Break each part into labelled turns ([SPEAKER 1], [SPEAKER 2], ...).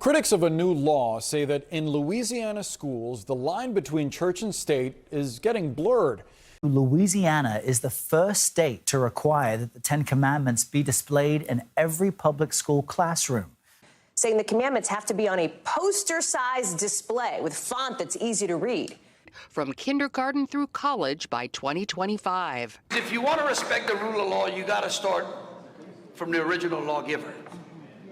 [SPEAKER 1] Critics of a new law say that in Louisiana schools, the line between church and state is getting blurred.
[SPEAKER 2] Louisiana is the first state to require that the Ten Commandments be displayed in every public school classroom.
[SPEAKER 3] Saying the commandments have to be on a poster-sized display with font that's easy to read.
[SPEAKER 4] From kindergarten through college by 2025.
[SPEAKER 5] If you want to respect the rule of law, you got to start from the original lawgiver,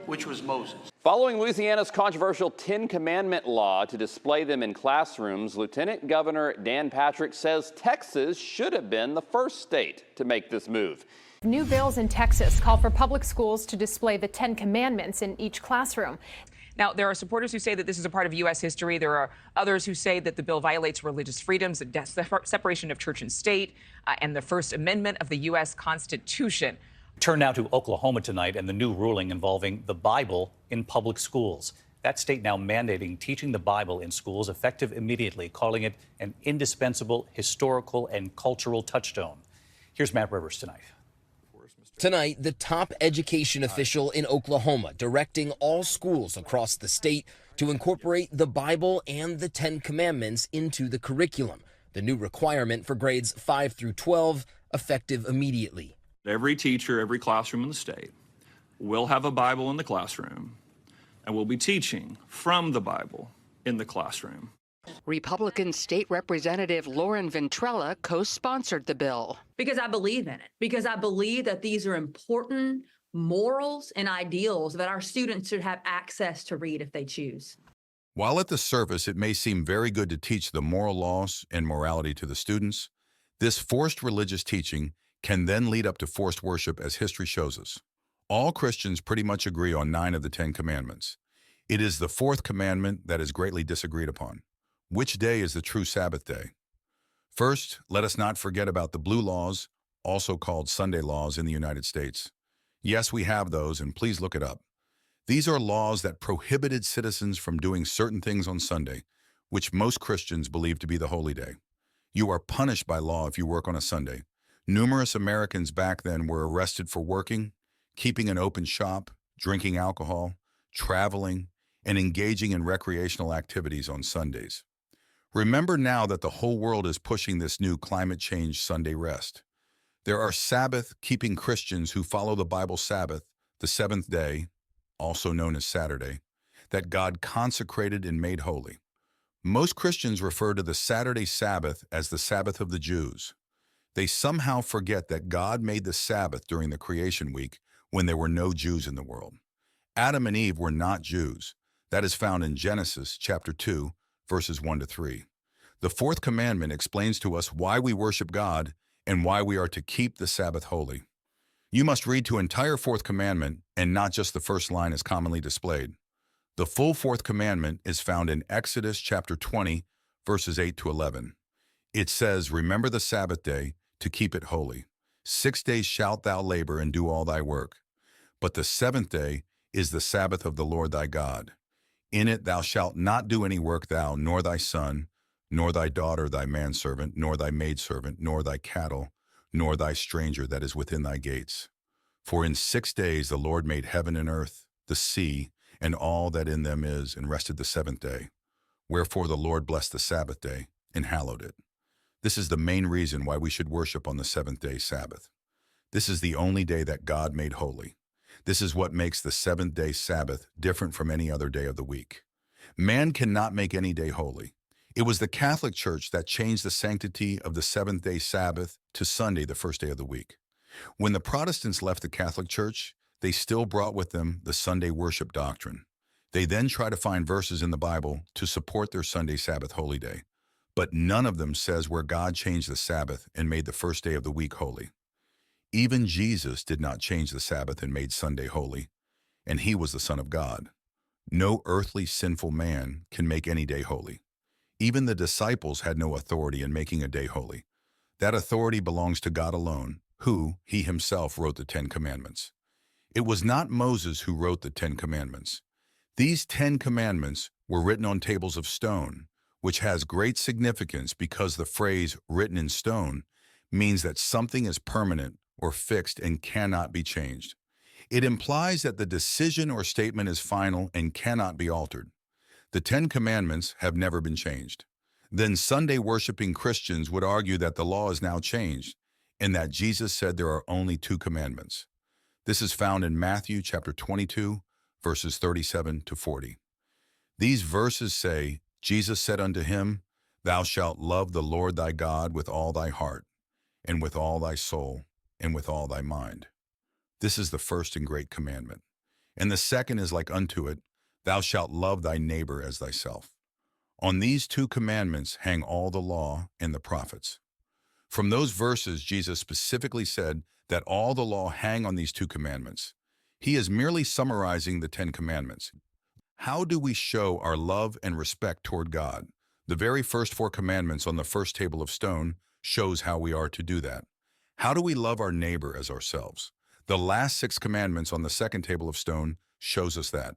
[SPEAKER 5] which was Moses.
[SPEAKER 6] Following Louisiana's controversial Ten Commandment law to display them in classrooms, Lieutenant Governor Dan Patrick says Texas should have been the first state to make this move.
[SPEAKER 7] New bills in Texas call for public schools to display the Ten Commandments in each classroom.
[SPEAKER 8] Now, there are supporters who say that this is a part of U.S. history. There are others who say that the bill violates religious freedoms, the separation of church and state, and the First Amendment of the U.S. Constitution.
[SPEAKER 9] Turn now to Oklahoma tonight and the new ruling involving the Bible in public schools. That state now mandating teaching the Bible in schools effective immediately, calling it an indispensable historical and cultural touchstone. Here's Matt Rivers tonight.
[SPEAKER 10] Tonight, the top education official in Oklahoma directing all schools across the state to incorporate the Bible and the Ten Commandments into the curriculum. The new requirement for grades 5 through 12, effective immediately.
[SPEAKER 11] Every teacher, every classroom in the state will have a Bible in the classroom and will be teaching from the Bible in the classroom.
[SPEAKER 4] Republican State Representative Lauren Ventrella co-sponsored the bill.
[SPEAKER 12] Because I believe in it, because I believe that these are important morals and ideals that our students should have access to read if they choose.
[SPEAKER 13] While at the surface it may seem very good to teach the moral laws and morality to the students, this forced religious teaching can then lead up to forced worship, as history shows us. All Christians pretty much agree on 9 of the 10 commandments. It is the 4th commandment that is greatly disagreed upon. Which day is the true Sabbath day? First, let us not forget about the blue laws, also called Sunday laws in the United States. Yes, we have those, and please look it up. These are laws that prohibited citizens from doing certain things on Sunday, which most Christians believe to be the holy day. You are punished by law if you work on a Sunday. Numerous Americans back then were arrested for working, keeping an open shop, drinking alcohol, traveling, and engaging in recreational activities on Sundays. Remember now that the whole world is pushing this new climate change Sunday rest. There are Sabbath-keeping Christians who follow the Bible Sabbath, the 7th day, also known as Saturday, that God consecrated and made holy. Most Christians refer to the Saturday Sabbath as the Sabbath of the Jews. They somehow forget that God made the Sabbath during the creation week when there were no Jews in the world. Adam and Eve were not Jews. That is found in Genesis chapter 2, verses 1 to 3. The 4th commandment explains to us why we worship God and why we are to keep the Sabbath holy. You must read to entire 4th commandment and not just the first line as commonly displayed. The full 4th commandment is found in Exodus chapter 20, verses 8 to 11. It says, "Remember the Sabbath day to keep it holy. 6 days shalt thou labor and do all thy work. But the 7th day is the Sabbath of the Lord thy God. In it thou shalt not do any work, thou, nor thy son, nor thy daughter, thy manservant, nor thy maidservant, nor thy cattle, nor thy stranger that is within thy gates. For in 6 days the Lord made heaven and earth, the sea, and all that in them is, and rested the 7th day. Wherefore the Lord blessed the Sabbath day, and hallowed it." This is the main reason why we should worship on the 7th day Sabbath. This is the only day that God made holy. This is what makes the 7th day Sabbath different from any other day of the week. Man cannot make any day holy. It was the Catholic Church that changed the sanctity of the 7th day Sabbath to Sunday, the first day of the week. When the Protestants left the Catholic Church, they still brought with them the Sunday worship doctrine. They then try to find verses in the Bible to support their Sunday Sabbath holy day. But none of them says where God changed the Sabbath and made the first day of the week holy. Even Jesus did not change the Sabbath and made Sunday holy, and he was the Son of God. No earthly sinful man can make any day holy. Even the disciples had no authority in making a day holy. That authority belongs to God alone, who, he himself, wrote the 10 Commandments. It was not Moses who wrote the 10 Commandments. These 10 Commandments were written on tables of stone, which has great significance because the phrase "written in stone" means that something is permanent or fixed and cannot be changed. It implies that the decision or statement is final and cannot be altered. The Ten Commandments have never been changed. Then Sunday worshiping Christians would argue that the law is now changed and that Jesus said there are only two commandments. This is found in Matthew chapter 22, verses 37 to 40. These verses say, Jesus said unto him, Thou shalt love the Lord thy God with all thy heart, and with all thy soul, and with all thy mind. This is the first and great commandment. And the second is like unto it, Thou shalt love thy neighbor as thyself. On these two commandments hang all the law and the prophets. From those verses, Jesus specifically said that all the law hang on these two commandments. He is merely summarizing the Ten Commandments. How do we show our love and respect toward God? The very first four commandments on the first table of stone shows how we are to do that. How do we love our neighbor as ourselves? The last six commandments on the second table of stone shows us that.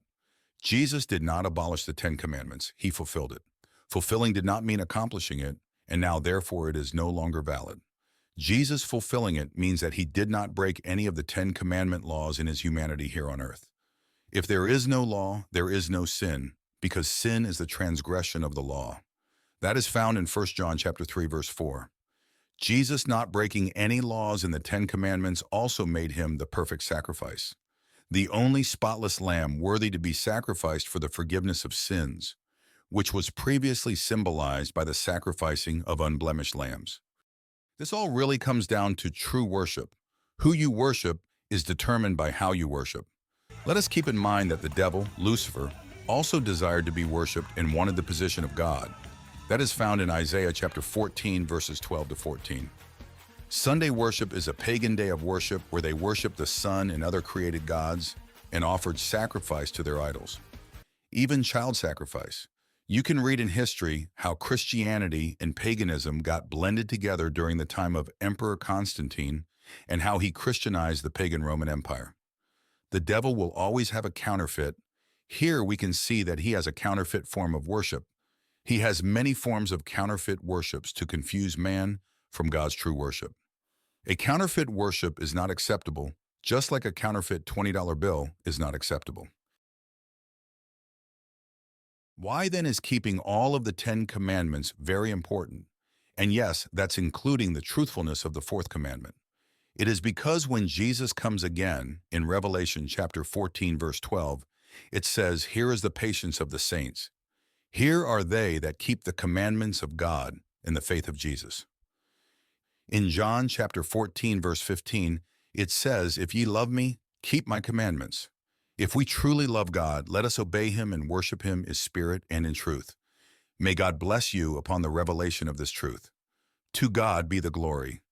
[SPEAKER 13] Jesus did not abolish the Ten Commandments. He fulfilled it. Fulfilling did not mean accomplishing it, and now therefore it is no longer valid. Jesus fulfilling it means that he did not break any of the Ten Commandment laws in his humanity here on earth. If there is no law, there is no sin, because sin is the transgression of the law. That is found in 1 John chapter 3, verse 4. Jesus not breaking any laws in the Ten Commandments also made him the perfect sacrifice, the only spotless lamb worthy to be sacrificed for the forgiveness of sins, which was previously symbolized by the sacrificing of unblemished lambs. This all really comes down to true worship. Who you worship is determined by how you worship. Let us keep in mind that the devil, Lucifer, also desired to be worshipped and wanted the position of God. That is found in Isaiah chapter 14, verses 12 to 14. Sunday worship is a pagan day of worship where they worshiped the sun and other created gods and offered sacrifice to their idols, even child sacrifice. You can read in history how Christianity and paganism got blended together during the time of Emperor Constantine and how he Christianized the pagan Roman Empire. The devil will always have a counterfeit. Here we can see that he has a counterfeit form of worship. He has many forms of counterfeit worships to confuse man from God's true worship. A counterfeit worship is not acceptable, just like a counterfeit $20 bill is not acceptable. Why then is keeping all of the Ten Commandments very important? And yes, that's including the truthfulness of the fourth commandment. It is because when Jesus comes again, in Revelation chapter 14, verse 12, it says, Here is the patience of the saints. Here are they that keep the commandments of God in the faith of Jesus. In John chapter 14, verse 15, it says, If ye love me, keep my commandments. If we truly love God, let us obey him and worship him in spirit and in truth. May God bless you upon the revelation of this truth. To God be the glory.